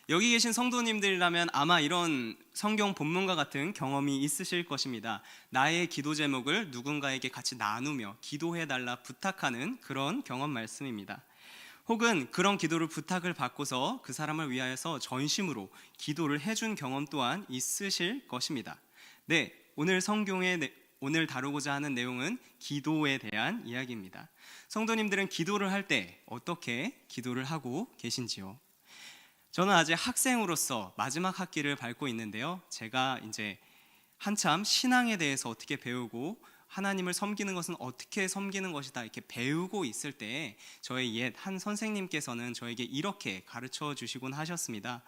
여기 계신 성도님들이라면 아마 이런 성경 본문과 같은 경험이 있으실 것입니다. 나의 기도 제목을 누군가에게 같이 나누며 기도해달라 부탁하는 그런 경험 말씀입니다. 혹은 그런 기도를 부탁을 받고서 그 사람을 위하여서 전심으로 기도를 해준 경험 또한 있으실 것입니다. 네, 오늘 다루고자 하는 내용은 기도에 대한 이야기입니다. 성도님들은 기도를 할 때 어떻게 기도를 하고 계신지요? 저는 아직 학생으로서 마지막 학기를 밟고 있는데요. 제가 이제 한참 신앙에 대해서 어떻게 배우고 하나님을 섬기는 것은 어떻게 섬기는 것이다 이렇게 배우고 있을 때 저의 옛 한 선생님께서는 저에게 이렇게 가르쳐 주시곤 하셨습니다.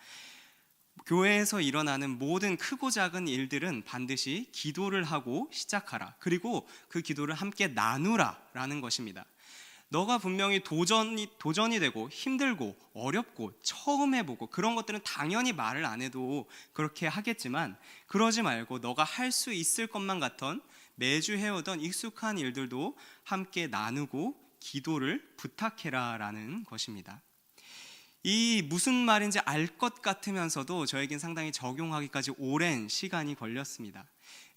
교회에서 일어나는 모든 크고 작은 일들은 반드시 기도를 하고 시작하라. 그리고 그 기도를 함께 나누라 라는 것입니다. 너가 분명히 도전이 되고 힘들고 어렵고 처음 해보고 그런 것들은 당연히 말을 안 해도 그렇게 하겠지만, 그러지 말고 너가 할 수 있을 것만 같던 매주 해오던 익숙한 일들도 함께 나누고 기도를 부탁해라 라는 것입니다. 이 무슨 말인지 알 것 같으면서도 저에겐 상당히 적용하기까지 오랜 시간이 걸렸습니다.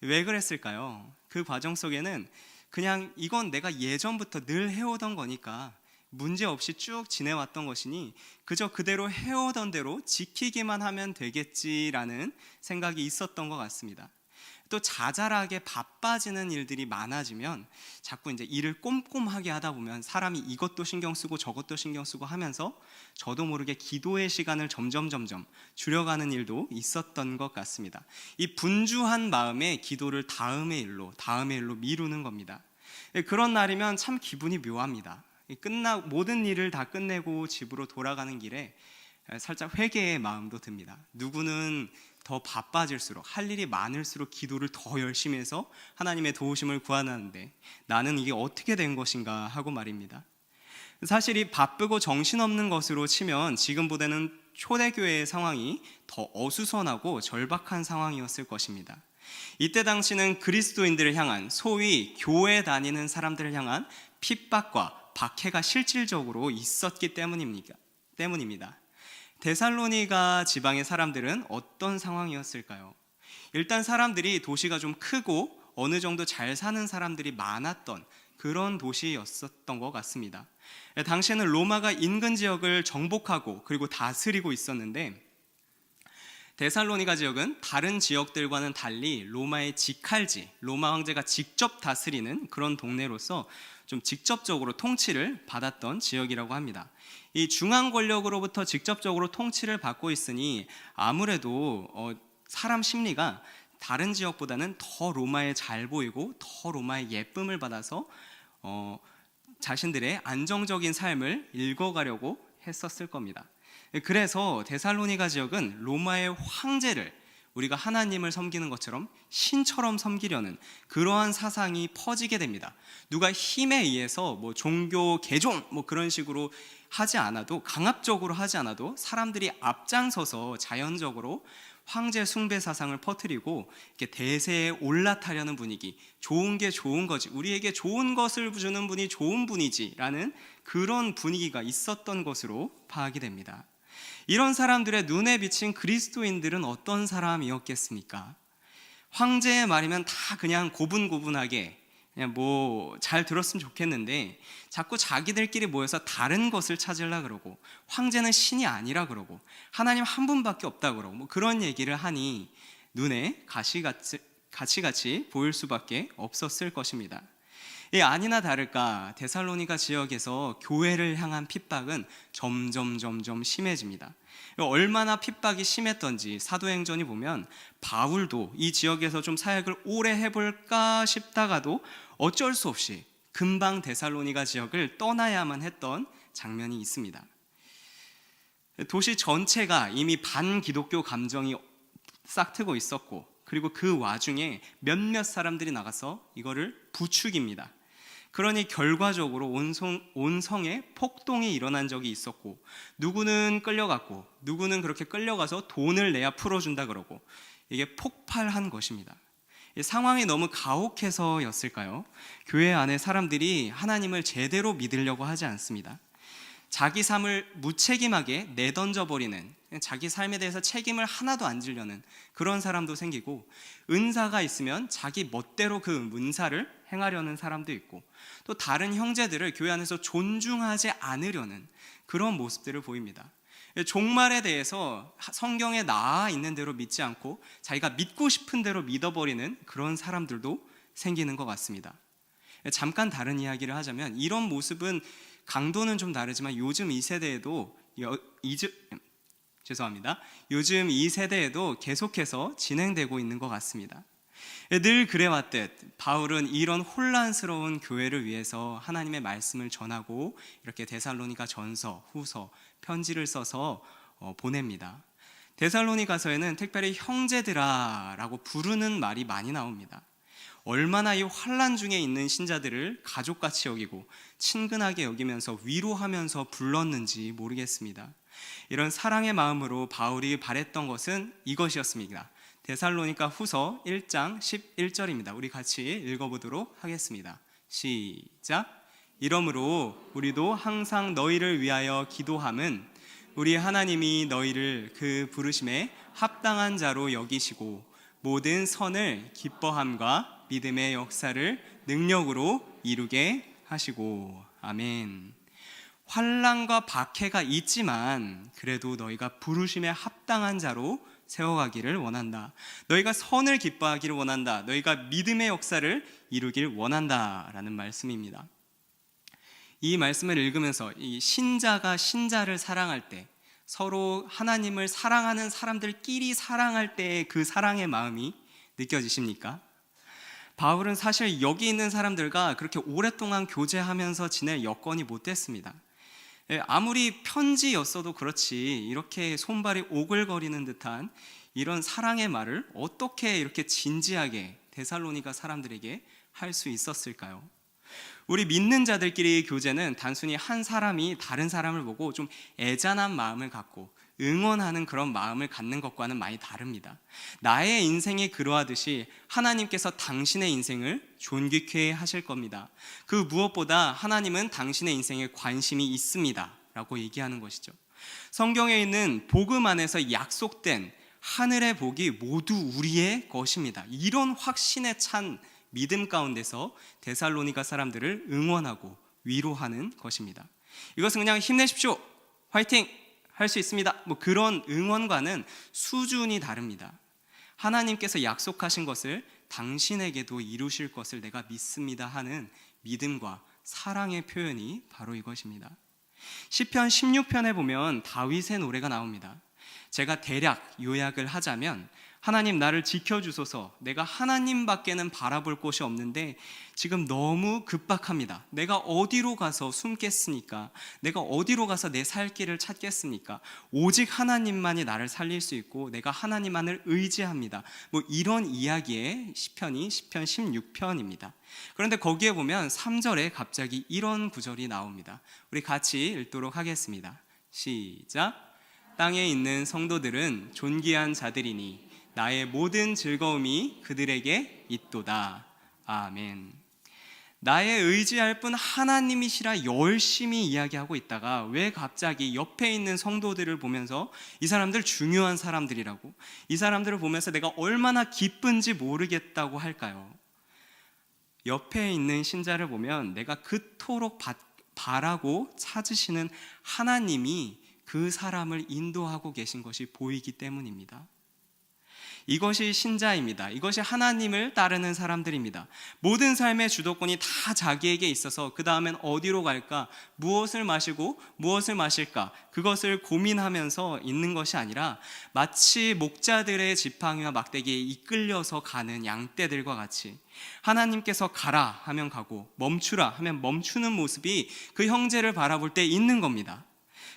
왜 그랬을까요? 그 과정 속에는 그냥 이건 내가 예전부터 늘 해오던 거니까 문제없이 쭉 지내왔던 것이니 그저 그대로 해오던 대로 지키기만 하면 되겠지라는 생각이 있었던 것 같습니다. 또 자잘하게 바빠지는 일들이 많아지면 자꾸 이제 일을 꼼꼼하게 하다 보면 사람이 이것도 신경 쓰고 저것도 신경 쓰고 하면서 저도 모르게 기도의 시간을 점점 줄여가는 일도 있었던 것 같습니다. 이 분주한 마음에 기도를 다음의 일로 미루는 겁니다. 그런 날이면 참 기분이 묘합니다. 모든 일을 다 끝내고 집으로 돌아가는 길에 살짝 회개의 마음도 듭니다. 누구는 더 바빠질수록, 할 일이 많을수록 기도를 더 열심히 해서 하나님의 도우심을 구하는데 나는 이게 어떻게 된 것인가 하고 말입니다. 사실 이 바쁘고 정신없는 것으로 치면 지금보다는 초대교회의 상황이 더 어수선하고 절박한 상황이었을 것입니다. 이때 당시는 그리스도인들을 향한, 소위 교회 다니는 사람들을 향한 핍박과 박해가 실질적으로 있었기 때문입니다. 데살로니가 지방의 사람들은 어떤 상황이었을까요? 일단 사람들이 도시가 좀 크고 어느 정도 잘 사는 사람들이 많았던 그런 도시였었던 것 같습니다. 당시에는 로마가 인근 지역을 정복하고 그리고 다스리고 있었는데, 데살로니가 지역은 다른 지역들과는 달리 로마의 직할지, 로마 황제가 직접 다스리는 그런 동네로서 좀 직접적으로 통치를 받았던 지역이라고 합니다. 이 중앙 권력으로부터 직접적으로 통치를 받고 있으니 아무래도 사람 심리가 다른 지역보다는 더 로마에 잘 보이고 더 로마의 예쁨을 받아서 자신들의 안정적인 삶을 읽어가려고 했었을 겁니다. 그래서 데살로니가 지역은 로마의 황제를 우리가 하나님을 섬기는 것처럼 신처럼 섬기려는 그러한 사상이 퍼지게 됩니다. 누가 힘에 의해서 종교 개종 그런 식으로 하지 않아도, 강압적으로 하지 않아도 사람들이 앞장서서 자연적으로 황제 숭배 사상을 퍼뜨리고 이렇게 대세에 올라타려는 분위기, 좋은 게 좋은 거지, 우리에게 좋은 것을 주는 분이 좋은 분이지라는 그런 분위기가 있었던 것으로 파악이 됩니다. 이런 사람들의 눈에 비친 그리스도인들은 어떤 사람이었겠습니까? 황제의 말이면 다 그냥 고분고분하게 그냥 잘 들었으면 좋겠는데 자꾸 자기들끼리 모여서 다른 것을 찾으려 그러고, 황제는 신이 아니라 그러고, 하나님 한 분밖에 없다 그러고 그런 얘기를 하니 눈에 가시같이 보일 수밖에 없었을 것입니다. 아니나 다를까 데살로니가 지역에서 교회를 향한 핍박은 점점 심해집니다. 얼마나 핍박이 심했던지 사도행전이 보면 바울도 이 지역에서 좀 사역을 오래 해볼까 싶다가도 어쩔 수 없이 금방 데살로니가 지역을 떠나야만 했던 장면이 있습니다. 도시 전체가 이미 반기독교 감정이 싹트고 있었고, 그리고 그 와중에 몇몇 사람들이 나가서 이거를 부추깁니다. 그러니 결과적으로 온 성에 폭동이 일어난 적이 있었고, 누구는 끌려갔고 누구는 그렇게 끌려가서 돈을 내야 풀어준다 그러고 이게 폭발한 것입니다. 이 상황이 너무 가혹해서였을까요? 교회 안에 사람들이 하나님을 제대로 믿으려고 하지 않습니다. 자기 삶을 무책임하게 내던져버리는 자기 삶에 대해서 책임을 하나도 안 지려는 그런 사람도 생기고, 은사가 있으면 자기 멋대로 그 은사를 행하려는 사람도 있고, 또 다른 형제들을 교회 안에서 존중하지 않으려는 그런 모습들을 보입니다. 종말에 대해서 성경에 나와 있는 대로 믿지 않고 자기가 믿고 싶은 대로 믿어버리는 그런 사람들도 생기는 것 같습니다. 잠깐 다른 이야기를 하자면, 이런 모습은 강도는 좀 다르지만 요즘 이 세대에도 요즘 이 세대에도 계속해서 진행되고 있는 것 같습니다. 늘 그래왔듯 바울은 이런 혼란스러운 교회를 위해서 하나님의 말씀을 전하고 이렇게 데살로니가 전서, 후서, 편지를 써서 보냅니다. 데살로니가서에는 특별히 형제들아 라고 부르는 말이 많이 나옵니다. 얼마나 이 환난 중에 있는 신자들을 가족같이 여기고 친근하게 여기면서 위로하면서 불렀는지 모르겠습니다. 이런 사랑의 마음으로 바울이 바랬던 것은 이것이었습니다. 데살로니가 후서 1장 11절입니다. 우리 같이 읽어보도록 하겠습니다. 시작. 이러므로 우리도 항상 너희를 위하여 기도함은 우리 하나님이 너희를 그 부르심에 합당한 자로 여기시고 모든 선을 기뻐함과 믿음의 역사를 능력으로 이루게 하시고. 아멘. 환난과 박해가 있지만 그래도 너희가 부르심에 합당한 자로 세워가기를 원한다. 너희가 선을 기뻐하기를 원한다. 너희가 믿음의 역사를 이루길 원한다 라는 말씀입니다. 이 말씀을 읽으면서 이 신자가 신자를 사랑할 때, 서로 하나님을 사랑하는 사람들끼리 사랑할 때의 그 사랑의 마음이 느껴지십니까? 바울은 사실 여기 있는 사람들과 그렇게 오랫동안 교제하면서 지낼 여건이 못 됐습니다. 아무리 편지였어도 그렇지 이렇게 손발이 오글거리는 듯한 이런 사랑의 말을 어떻게 이렇게 진지하게 데살로니가 사람들에게 할 수 있었을까요? 우리 믿는 자들끼리의 교제는 단순히 한 사람이 다른 사람을 보고 좀 애잔한 마음을 갖고 응원하는 그런 마음을 갖는 것과는 많이 다릅니다. 나의 인생이 그러하듯이 하나님께서 당신의 인생을 존귀케 하실 겁니다. 그 무엇보다 하나님은 당신의 인생에 관심이 있습니다 라고 얘기하는 것이죠. 성경에 있는 복음 안에서 약속된 하늘의 복이 모두 우리의 것입니다. 이런 확신에 찬 믿음 가운데서 데살로니가 사람들을 응원하고 위로하는 것입니다. 이것은 그냥 힘내십시오, 화이팅 할 수 있습니다, 뭐 그런 응원과는 수준이 다릅니다. 하나님께서 약속하신 것을 당신에게도 이루실 것을 내가 믿습니다 하는 믿음과 사랑의 표현이 바로 이것입니다. 시편 16편에 보면 다윗의 노래가 나옵니다. 제가 대략 요약을 하자면, 하나님 나를 지켜주소서, 내가 하나님밖에는 바라볼 곳이 없는데 지금 너무 급박합니다. 내가 어디로 가서 숨겠습니까? 내가 어디로 가서 내 살 길을 찾겠습니까? 오직 하나님만이 나를 살릴 수 있고 내가 하나님만을 의지합니다. 뭐 이런 이야기의 시편이 시편 16편입니다. 그런데 거기에 보면 3절에 갑자기 이런 구절이 나옵니다. 우리 같이 읽도록 하겠습니다. 시작. 땅에 있는 성도들은 존귀한 자들이니 나의 모든 즐거움이 그들에게 있도다. 아멘. 나의 의지할 분 하나님이시라 열심히 이야기하고 있다가 왜 갑자기 옆에 있는 성도들을 보면서 이 사람들 중요한 사람들이라고, 이 사람들을 보면서 내가 얼마나 기쁜지 모르겠다고 할까요? 옆에 있는 신자를 보면 내가 그토록 바라고 찾으시는 하나님이 그 사람을 인도하고 계신 것이 보이기 때문입니다. 이것이 신자입니다. 이것이 하나님을 따르는 사람들입니다. 모든 삶의 주도권이 다 자기에게 있어서 그 다음엔 어디로 갈까, 무엇을 마시고 무엇을 마실까, 그것을 고민하면서 있는 것이 아니라 마치 목자들의 지팡이와 막대기에 이끌려서 가는 양떼들과 같이 하나님께서 가라 하면 가고 멈추라 하면 멈추는 모습이 그 형제를 바라볼 때 있는 겁니다.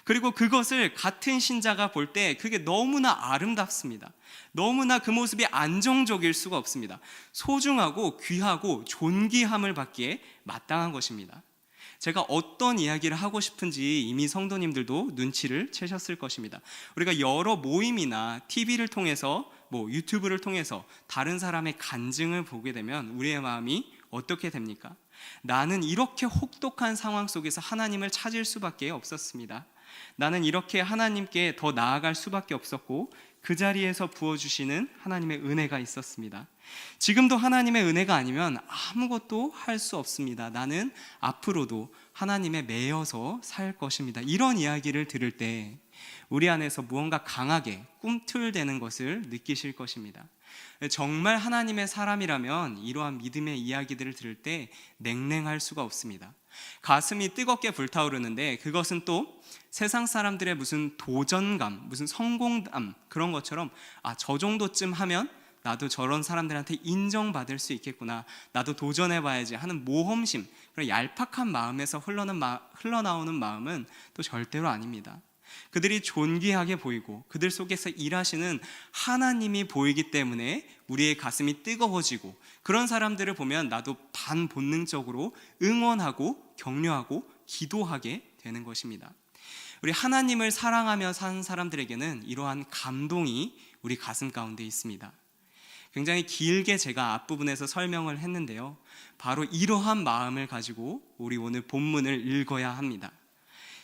그리고 그것을 같은 신자가 볼 때 그게 너무나 아름답습니다. 너무나 그 모습이 안정적일 수가 없습니다. 소중하고 귀하고 존귀함을 받기에 마땅한 것입니다. 제가 어떤 이야기를 하고 싶은지 이미 성도님들도 눈치를 채셨을 것입니다. 우리가 여러 모임이나 TV를 통해서 유튜브를 통해서 다른 사람의 간증을 보게 되면 우리의 마음이 어떻게 됩니까? 나는 이렇게 혹독한 상황 속에서 하나님을 찾을 수밖에 없었습니다. 나는 이렇게 하나님께 더 나아갈 수밖에 없었고 그 자리에서 부어주시는 하나님의 은혜가 있었습니다. 지금도 하나님의 은혜가 아니면 아무것도 할 수 없습니다. 나는 앞으로도 하나님에 매여서 살 것입니다. 이런 이야기를 들을 때 우리 안에서 무언가 강하게 꿈틀대는 것을 느끼실 것입니다. 정말 하나님의 사람이라면 이러한 믿음의 이야기들을 들을 때 냉랭할 수가 없습니다. 가슴이 뜨겁게 불타오르는데 그것은 또 세상 사람들의 무슨 도전감, 무슨 성공감 그런 것처럼 저 정도쯤 하면 나도 저런 사람들한테 인정받을 수 있겠구나, 나도 도전해봐야지 하는 모험심, 그런 얄팍한 마음에서 흘러나오는 마음은 또 절대로 아닙니다. 그들이 존귀하게 보이고 그들 속에서 일하시는 하나님이 보이기 때문에 우리의 가슴이 뜨거워지고, 그런 사람들을 보면 나도 반본능적으로 응원하고 격려하고 기도하게 되는 것입니다. 우리 하나님을 사랑하며 산 사람들에게는 이러한 감동이 우리 가슴 가운데 있습니다. 굉장히 길게 제가 앞부분에서 설명을 했는데요, 바로 이러한 마음을 가지고 우리 오늘 본문을 읽어야 합니다.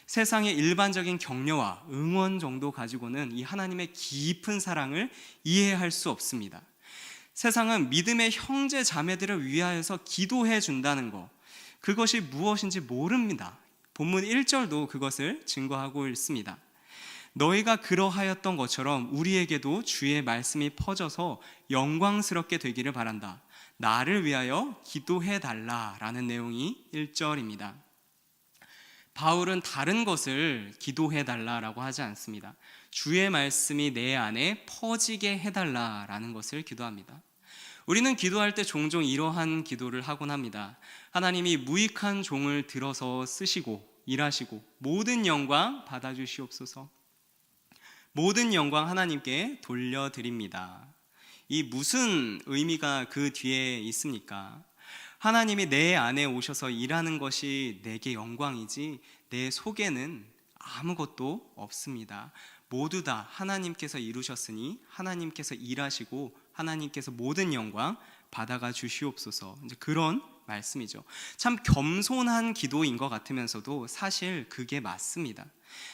세상의 일반적인 격려와 응원 정도 가지고는 이 하나님의 깊은 사랑을 이해할 수 없습니다. 세상은 믿음의 형제 자매들을 위하여서 기도해 준다는 것, 그것이 무엇인지 모릅니다. 본문 1절도 그것을 증거하고 있습니다. 너희가 그러하였던 것처럼 우리에게도 주의 말씀이 퍼져서 영광스럽게 되기를 바란다. 나를 위하여 기도해 달라라는 내용이 1절입니다. 바울은 다른 것을 기도해 달라라고 하지 않습니다. 주의 말씀이 내 안에 퍼지게 해달라라는 것을 기도합니다. 우리는 기도할 때 종종 이러한 기도를 하곤 합니다. 하나님이 무익한 종을 들어서 쓰시고 일하시고 모든 영광 받아주시옵소서. 모든 영광 하나님께 돌려드립니다. 이 무슨 의미가 그 뒤에 있습니까? 하나님이 내 안에 오셔서 일하는 것이 내게 영광이지 내 속에는 아무것도 없습니다. 모두 다 하나님께서 이루셨으니 하나님께서 일하시고 하나님께서 모든 영광 받아가 주시옵소서. 이제 그런 말씀이죠. 참 겸손한 기도인 것 같으면서도 사실 그게 맞습니다.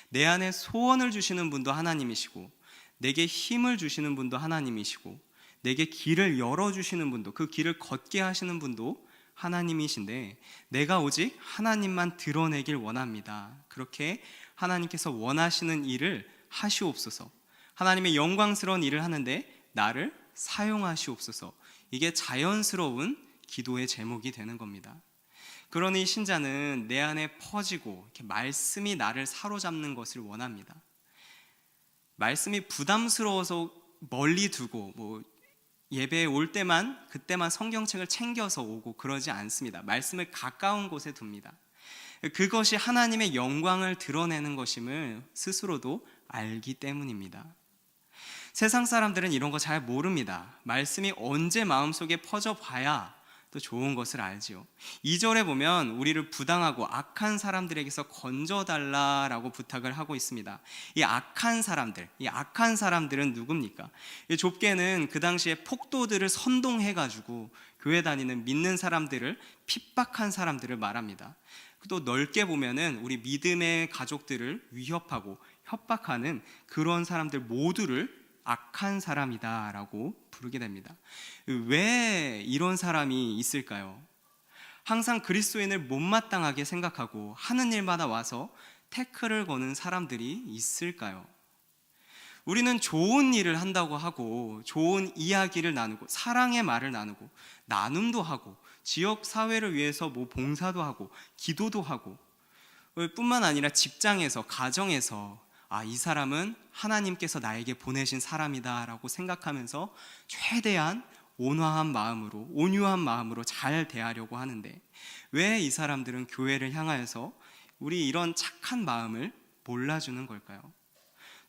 내 안에 소원을 주시는 분도 하나님이시고, 내게 힘을 주시는 분도 하나님이시고, 내게 길을 열어주시는 분도, 그 길을 걷게 하시는 분도 하나님이신데, 내가 오직 하나님만 드러내길 원합니다. 그렇게 하나님께서 원하시는 일을 하시옵소서. 하나님의 영광스러운 일을 하는데 나를 사용하시옵소서. 이게 자연스러운 기도의 제목이 되는 겁니다. 그러니 신자는 내 안에 퍼지고 이렇게 말씀이 나를 사로잡는 것을 원합니다. 말씀이 부담스러워서 멀리 두고 예배에 올 때만 그때만 성경책을 챙겨서 오고 그러지 않습니다. 말씀을 가까운 곳에 둡니다. 그것이 하나님의 영광을 드러내는 것임을 스스로도 알기 때문입니다. 세상 사람들은 이런 거 잘 모릅니다. 말씀이 언제 마음속에 퍼져 봐야 또 좋은 것을 알지요. 2절에 보면 우리를 부당하고 악한 사람들에게서 건져달라라고 부탁을 하고 있습니다. 이 악한 사람들은 누굽니까? 좁게는 그 당시에 폭도들을 선동해가지고 교회 다니는 믿는 사람들을 핍박한 사람들을 말합니다. 또 넓게 보면은 우리 믿음의 가족들을 위협하고 협박하는 그런 사람들 모두를 악한 사람이다라고 부르게 됩니다. 왜 이런 사람이 있을까요? 항상 그리스도인을 못마땅하게 생각하고 하는 일마다 와서 태클을 거는 사람들이 있을까요? 우리는 좋은 일을 한다고 하고 좋은 이야기를 나누고 사랑의 말을 나누고 나눔도 하고 지역 사회를 위해서 봉사도 하고 기도도 하고, 뿐만 아니라 직장에서 가정에서 이 사람은 하나님께서 나에게 보내신 사람이다 라고 생각하면서 최대한 온유한 마음으로 잘 대하려고 하는데, 왜 이 사람들은 교회를 향하여서 우리 이런 착한 마음을 몰라주는 걸까요?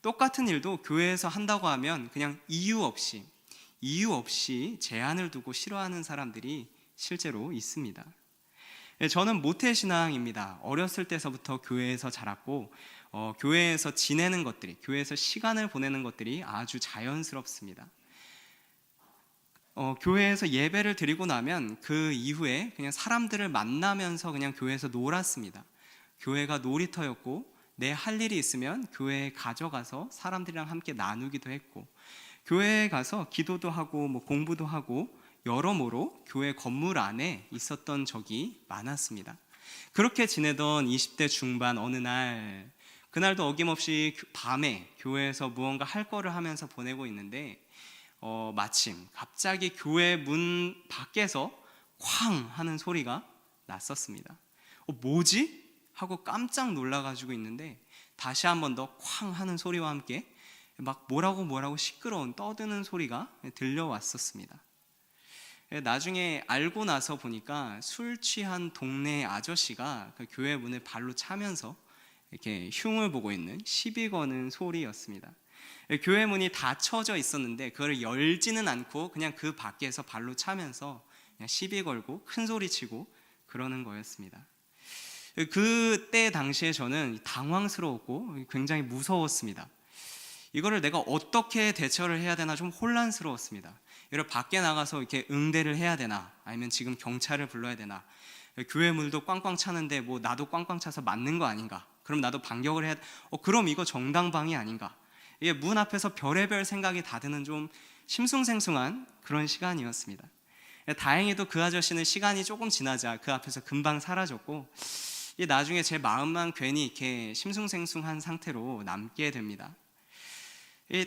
똑같은 일도 교회에서 한다고 하면 그냥 이유 없이 제한을 두고 싫어하는 사람들이 실제로 있습니다. 저는 모태신앙입니다. 어렸을 때서부터 교회에서 자랐고 교회에서 지내는 것들이, 교회에서 시간을 보내는 것들이 아주 자연스럽습니다. 교회에서 예배를 드리고 나면 그 이후에 그냥 사람들을 만나면서 그냥 교회에서 놀았습니다. 교회가 놀이터였고 내 할 일이 있으면 교회에 가져가서 사람들이랑 함께 나누기도 했고, 교회에 가서 기도도 하고 뭐 공부도 하고 여러모로 교회 건물 안에 있었던 적이 많았습니다. 그렇게 지내던 20대 중반 어느 날, 그날도 어김없이 밤에 교회에서 무언가 할 거를 하면서 보내고 있는데 마침 갑자기 교회 문 밖에서 쾅 하는 소리가 났었습니다. 뭐지? 하고 깜짝 놀라가지고 있는데 다시 한 번 더 쾅 하는 소리와 함께 막 뭐라고 시끄러운 떠드는 소리가 들려왔었습니다. 나중에 알고 나서 보니까 술 취한 동네 아저씨가 그 교회 문을 발로 차면서 이렇게 흉을 보고 있는 시비 거는 소리였습니다. 교회 문이 닫혀져 있었는데 그걸 열지는 않고 그냥 그 밖에서 발로 차면서 그냥 시비 걸고 큰 소리 치고 그러는 거였습니다. 그때 당시에 저는 당황스러웠고 굉장히 무서웠습니다. 이거를 내가 어떻게 대처를 해야 되나 좀 혼란스러웠습니다. 이를 밖에 나가서 이렇게 응대를 해야 되나, 아니면 지금 경찰을 불러야 되나, 교회 문도 꽝꽝 차는데 뭐 나도 꽝꽝 차서 맞는 거 아닌가, 그럼 나도 반격을 해야 그럼 이거 정당방위 아닌가. 이게 문 앞에서 별의별 생각이 다 드는 좀 심숭생숭한 그런 시간이었습니다. 다행히도 그 아저씨는 시간이 조금 지나자 그 앞에서 금방 사라졌고, 나중에 제 마음만 괜히 이렇게 심숭생숭한 상태로 남게 됩니다.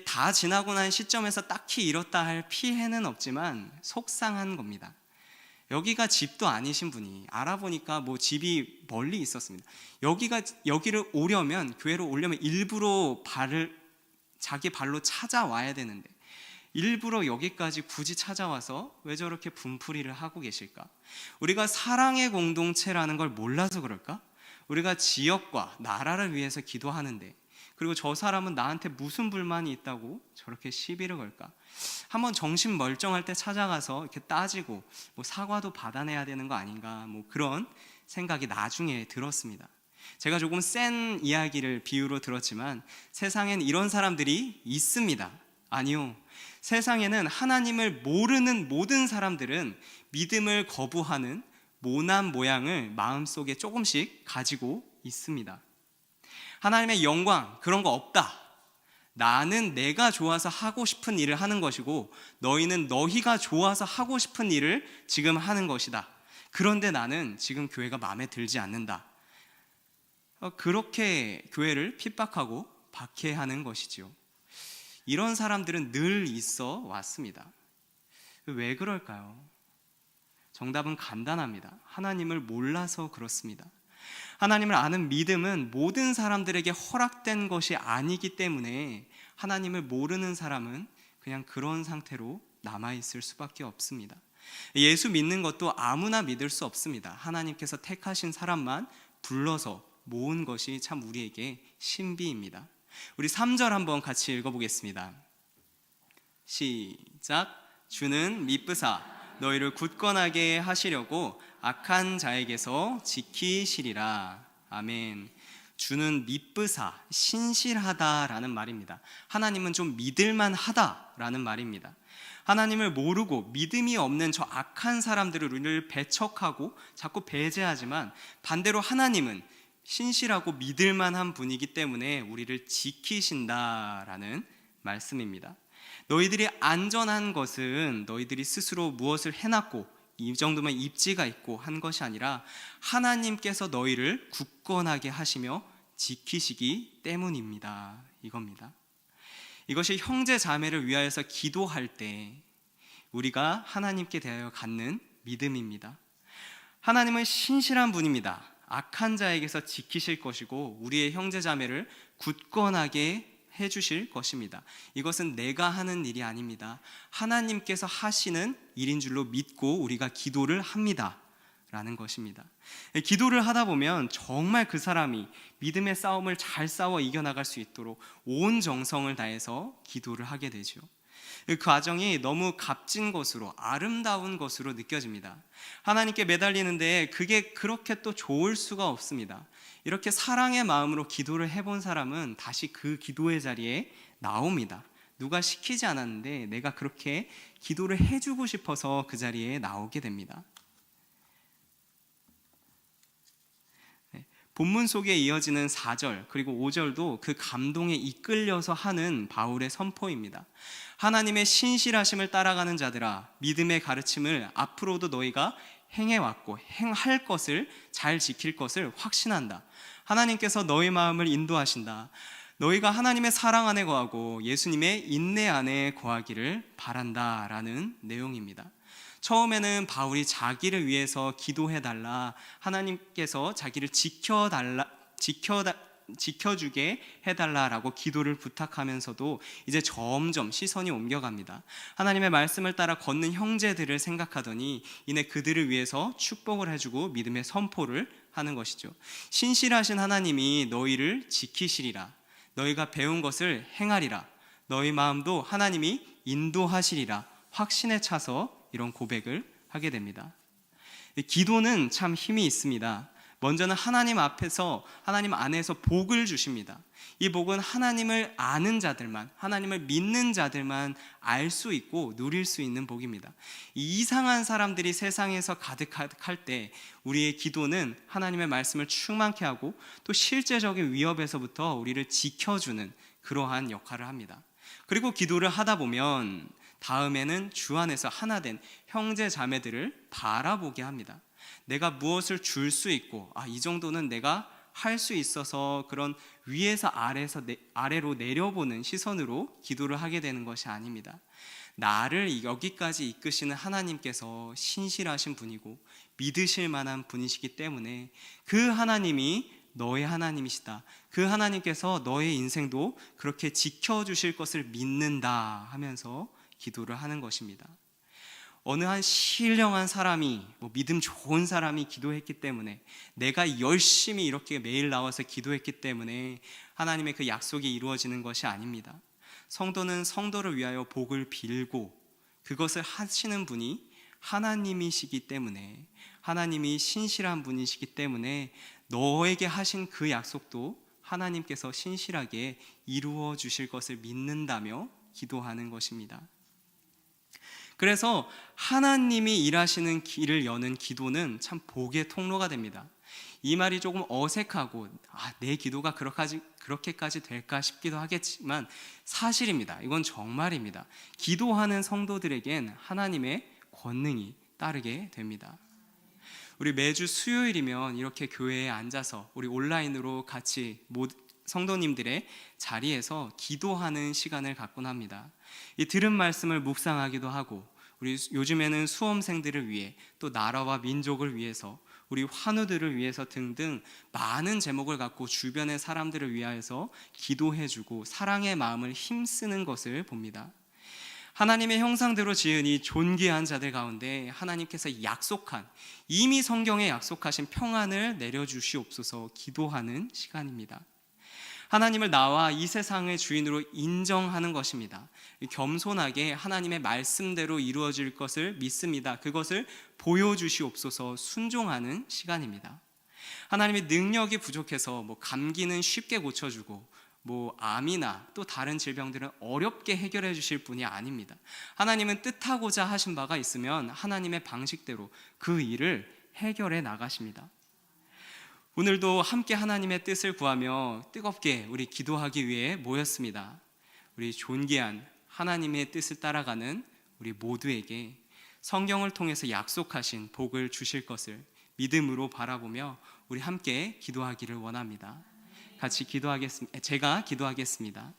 다 지나고 난 시점에서 딱히 이렇다 할 피해는 없지만 속상한 겁니다. 여기가 집도 아니신 분이, 알아보니까 뭐 집이 멀리 있었습니다. 여기를 오려면, 교회로 오려면 일부러 자기 발로 찾아와야 되는데 일부러 여기까지 굳이 찾아와서 왜 저렇게 분풀이를 하고 계실까? 우리가 사랑의 공동체라는 걸 몰라서 그럴까? 우리가 지역과 나라를 위해서 기도하는데, 그리고 저 사람은 나한테 무슨 불만이 있다고 저렇게 시비를 걸까? 한번 정신 멀쩡할 때 찾아가서 이렇게 따지고 뭐 사과도 받아내야 되는 거 아닌가, 뭐 그런 생각이 나중에 들었습니다. 제가 조금 센 이야기를 비유로 들었지만 세상엔 이런 사람들이 있습니다. 아니요, 세상에는 하나님을 모르는 모든 사람들은 믿음을 거부하는 모난 모양을 마음속에 조금씩 가지고 있습니다. 하나님의 영광 그런 거 없다. 나는 내가 좋아서 하고 싶은 일을 하는 것이고 너희는 너희가 좋아서 하고 싶은 일을 지금 하는 것이다. 그런데 나는 지금 교회가 마음에 들지 않는다. 그렇게 교회를 핍박하고 박해하는 것이지요. 이런 사람들은 늘 있어 왔습니다. 왜 그럴까요? 정답은 간단합니다. 하나님을 몰라서 그렇습니다. 하나님을 아는 믿음은 모든 사람들에게 허락된 것이 아니기 때문에 하나님을 모르는 사람은 그냥 그런 상태로 남아있을 수밖에 없습니다. 예수 믿는 것도 아무나 믿을 수 없습니다. 하나님께서 택하신 사람만 불러서 모은 것이 참 우리에게 신비입니다. 우리 3절 한번 같이 읽어보겠습니다. 시작. 주는 미쁘사 너희를 굳건하게 하시려고 악한 자에게서 지키시리라. 아멘. 주는 미쁘사, 신실하다라는 말입니다. 하나님은 좀 믿을만 하다라는 말입니다. 하나님을 모르고 믿음이 없는 저 악한 사람들을 우리를 배척하고 자꾸 배제하지만, 반대로 하나님은 신실하고 믿을만한 분이기 때문에 우리를 지키신다라는 말씀입니다. 너희들이 안전한 것은 너희들이 스스로 무엇을 해놨고 이 정도면 입지가 있고 한 것이 아니라 하나님께서 너희를 굳건하게 하시며 지키시기 때문입니다. 이겁니다. 이것이 형제 자매를 위하여서 기도할 때 우리가 하나님께 대하여 갖는 믿음입니다. 하나님은 신실한 분입니다. 악한 자에게서 지키실 것이고 우리의 형제 자매를 굳건하게 해주실 것입니다. 이것은 내가 하는 일이 아닙니다. 하나님께서 하시는 일인 줄로 믿고 우리가 기도를 합니다 라는 것입니다. 기도를 하다 보면 정말 그 사람이 믿음의 싸움을 잘 싸워 이겨나갈 수 있도록 온 정성을 다해서 기도를 하게 되죠. 그 과정이 너무 값진 것으로, 아름다운 것으로 느껴집니다. 하나님께 매달리는데 그게 그렇게 또 좋을 수가 없습니다. 이렇게 사랑의 마음으로 기도를 해본 사람은 다시 그 기도의 자리에 나옵니다. 누가 시키지 않았는데 내가 그렇게 기도를 해주고 싶어서 그 자리에 나오게 됩니다. 본문 속에 이어지는 4절 그리고 5절도 그 감동에 이끌려서 하는 바울의 선포입니다. 하나님의 신실하심을 따라가는 자들아, 믿음의 가르침을 앞으로도 너희가 행해왔고 행할 것을 잘 지킬 것을 확신한다. 하나님께서 너희 마음을 인도하신다. 너희가 하나님의 사랑 안에 거하고 예수님의 인내 안에 거하기를 바란다 라는 내용입니다. 처음에는 바울이 자기를 위해서 기도해달라, 하나님께서 자기를 지켜주게 해달라라고 기도를 부탁하면서도 이제 점점 시선이 옮겨갑니다. 하나님의 말씀을 따라 걷는 형제들을 생각하더니 이내 그들을 위해서 축복을 해주고 믿음의 선포를 하는 것이죠. 신실하신 하나님이 너희를 지키시리라. 너희가 배운 것을 행하리라. 너희 마음도 하나님이 인도하시리라. 확신에 차서 이런 고백을 하게 됩니다. 기도는 참 힘이 있습니다. 먼저는 하나님 안에서 복을 주십니다. 이 복은 하나님을 아는 자들만, 하나님을 믿는 자들만 알 수 있고 누릴 수 있는 복입니다. 이 이상한 사람들이 세상에서 가득할 때 우리의 기도는 하나님의 말씀을 충만케 하고 또 실제적인 위협에서부터 우리를 지켜주는 그러한 역할을 합니다. 그리고 기도를 하다 보면 다음에는 주 안에서 하나 된 형제 자매들을 바라보게 합니다. 내가 무엇을 줄 수 있고 이 정도는 내가 할 수 있어서 그런 위에서 아래로 내려보는 시선으로 기도를 하게 되는 것이 아닙니다. 나를 여기까지 이끄시는 하나님께서 신실하신 분이고 믿으실 만한 분이시기 때문에 그 하나님이 너의 하나님이시다. 그 하나님께서 너의 인생도 그렇게 지켜주실 것을 믿는다 하면서 기도를 하는 것입니다. 어느 한 신령한 사람이, 믿음 좋은 사람이 기도했기 때문에, 내가 열심히 이렇게 매일 나와서 기도했기 때문에 하나님의 그 약속이 이루어지는 것이 아닙니다. 성도는 성도를 위하여 복을 빌고 그것을 하시는 분이 하나님이시기 때문에, 하나님이 신실한 분이시기 때문에 너에게 하신 그 약속도 하나님께서 신실하게 이루어 주실 것을 믿는다며 기도하는 것입니다. 그래서 하나님이 일하시는 길을 여는 기도는 참 복의 통로가 됩니다. 이 말이 조금 어색하고 내 기도가 그렇게까지 될까 싶기도 하겠지만 사실입니다. 이건 정말입니다. 기도하는 성도들에겐 하나님의 권능이 따르게 됩니다. 우리 매주 수요일이면 이렇게 교회에 앉아서 우리 온라인으로 같이 성도님들의 자리에서 기도하는 시간을 갖곤 합니다. 이 들은 말씀을 묵상하기도 하고, 우리 요즘에는 수험생들을 위해 또 나라와 민족을 위해서, 우리 환우들을 위해서 등등 많은 제목을 갖고 주변의 사람들을 위하여서 기도해주고 사랑의 마음을 힘쓰는 것을 봅니다. 하나님의 형상대로 지은 이 존귀한 자들 가운데 하나님께서 약속한, 이미 성경에 약속하신 평안을 내려주시옵소서 기도하는 시간입니다. 하나님을 나와 이 세상의 주인으로 인정하는 것입니다. 겸손하게 하나님의 말씀대로 이루어질 것을 믿습니다. 그것을 보여주시옵소서 순종하는 시간입니다. 하나님의 능력이 부족해서 감기는 쉽게 고쳐주고 암이나 또 다른 질병들은 어렵게 해결해 주실 분이 아닙니다. 하나님은 뜻하고자 하신 바가 있으면 하나님의 방식대로 그 일을 해결해 나가십니다. 오늘도 함께 하나님의 뜻을 구하며 뜨겁게 우리 기도하기 위해 모였습니다. 우리 존귀한 하나님의 뜻을 따라가는 우리 모두에게 성경을 통해서 약속하신 복을 주실 것을 믿음으로 바라보며 우리 함께 기도하기를 원합니다. 같이 기도하겠습니다. 제가 기도하겠습니다.